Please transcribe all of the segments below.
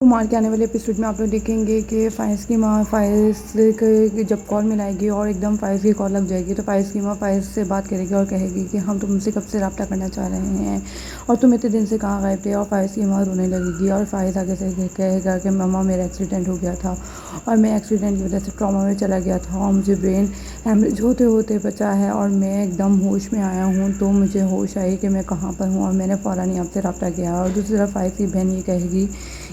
کمار کے آنے والے ایپیسوڈ میں آپ لوگ دیکھیں گے کہ فائز کی ماں فائز کے جب کال ملائے گی اور ایک دم فائز کی کال لگ جائے گی تو فائز کی ماں فائز سے بات کرے گی اور کہے گی کہ ہم تم سے کب سے رابطہ کرنا چاہ رہے ہیں اور تم اتنے دن سے کہاں غائب تھے، اور فائز کی ماں رونے لگے گی اور فائز آگے سے کہے گا کہ ماما میرا ایکسیڈنٹ ہو گیا تھا اور میں ایکسیڈنٹ کی وجہ سے ٹراما میں چلا گیا تھا اور مجھے برین ہیمریج ہوتے ہوتے بچا ہے اور میں ایک دم ہوش میں آیا ہوں، تو مجھے ہوش آئی کہ میں کہاں پر ہوں اور میں نے فوراً آپ سے رابطہ کیا۔ اور دوسری طرف فائز کی بہن یہ کہے گی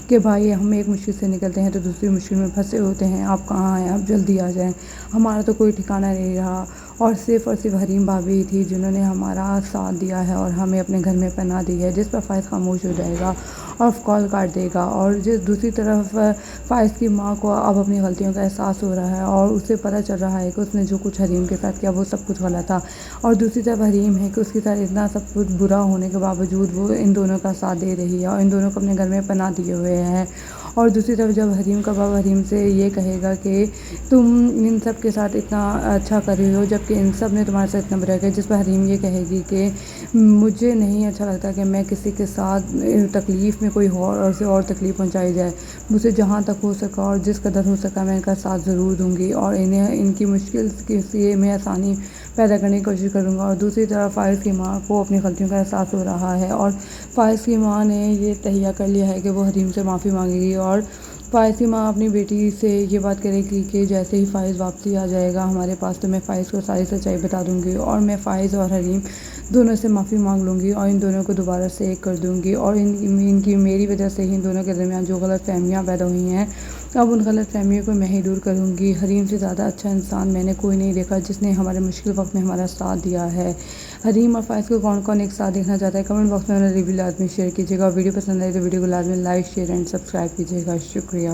کہ بھائی ہم ایک مشکل سے نکلتے ہیں تو دوسری مشکل میں پھنسے ہوتے ہیں، آپ کہاں آئے، آپ جلدی آ جائیں، ہمارا تو کوئی ٹھکانہ نہیں رہا اور صرف حریم بھابھی تھی جنہوں نے ہمارا ساتھ دیا ہے اور ہمیں اپنے گھر میں پناہ دی ہے۔ جس پر فائز خاموش ہو جائے گا اور کال کاٹ دے گا، اور دوسری طرف فائز کی ماں کو اب اپنی غلطیوں کا احساس ہو رہا ہے اور اسے پتہ چل رہا ہے کہ اس نے جو کچھ حریم کے ساتھ کیا وہ سب کچھ غلط تھا، اور دوسری طرف حریم ہے کہ اس کے ساتھ اتنا سب کچھ برا ہونے کے باوجود وہ ان دونوں کا ساتھ دے رہی ہے اور ان دونوں کو اپنے گھر میں پناہ دیے ہوئے ہے۔ اور دوسری طرف جب حریم کا باپ حریم سے یہ کہے گا کہ تم ان سب کے ساتھ اتنا اچھا کر رہی ہو جبکہ ان سب نے تمہارے ساتھ اتنا برا کیا، جس پر حریم یہ کہے گی کہ مجھے نہیں اچھا لگتا کہ میں کسی کے ساتھ تکلیف میں کوئی اور تکلیف پہنچائی جائے، مجھے جہاں تک ہو سکا اور جس قدر ہو سکا میں ان کا ساتھ ضرور دوں گی اور ان کی مشکل سے میں آسانی پیدا کرنے کی کوشش کروں گا۔ اور دوسری طرف فائز کی ماں کو اپنی غلطیوں کا احساس ہو رہا ہے اور فائز کی ماں نے یہ تہیہ کر لیا ہے کہ وہ حریم سے معافی مانگے گی، اور فائز کی ماں اپنی بیٹی سے یہ بات کرے گی کہ جیسے ہی فائز واپسی آ جائے گا ہمارے پاس تو میں فائز کو ساری سچائی بتا دوں گی اور میں فائز اور حریم دونوں سے معافی مانگ لوں گی اور ان دونوں کو دوبارہ سے ایک کر دوں گی، اور ان کی میری وجہ سے ہی ان دونوں کے درمیان جو غلط فہمیاں پیدا ہوئی ہیں اب ان غلط فہمیوں کو میں ہی دور کروں گی۔ حریم سے زیادہ اچھا انسان میں نے کوئی نہیں دیکھا جس نے ہمارے مشکل وقت میں ہمارا ساتھ دیا ہے۔ حریم اور فائز کو کون کون ایک ساتھ دیکھنا چاہتا ہے، کمنٹ باکس میں انہیں ریویو لازمی شیئر کیجیے گا، اور ویڈیو پسند آئے تو ویڈیو کو لازمی لائک شیئر اینڈ سبسکرائب کیجیے گا۔ شکریہ۔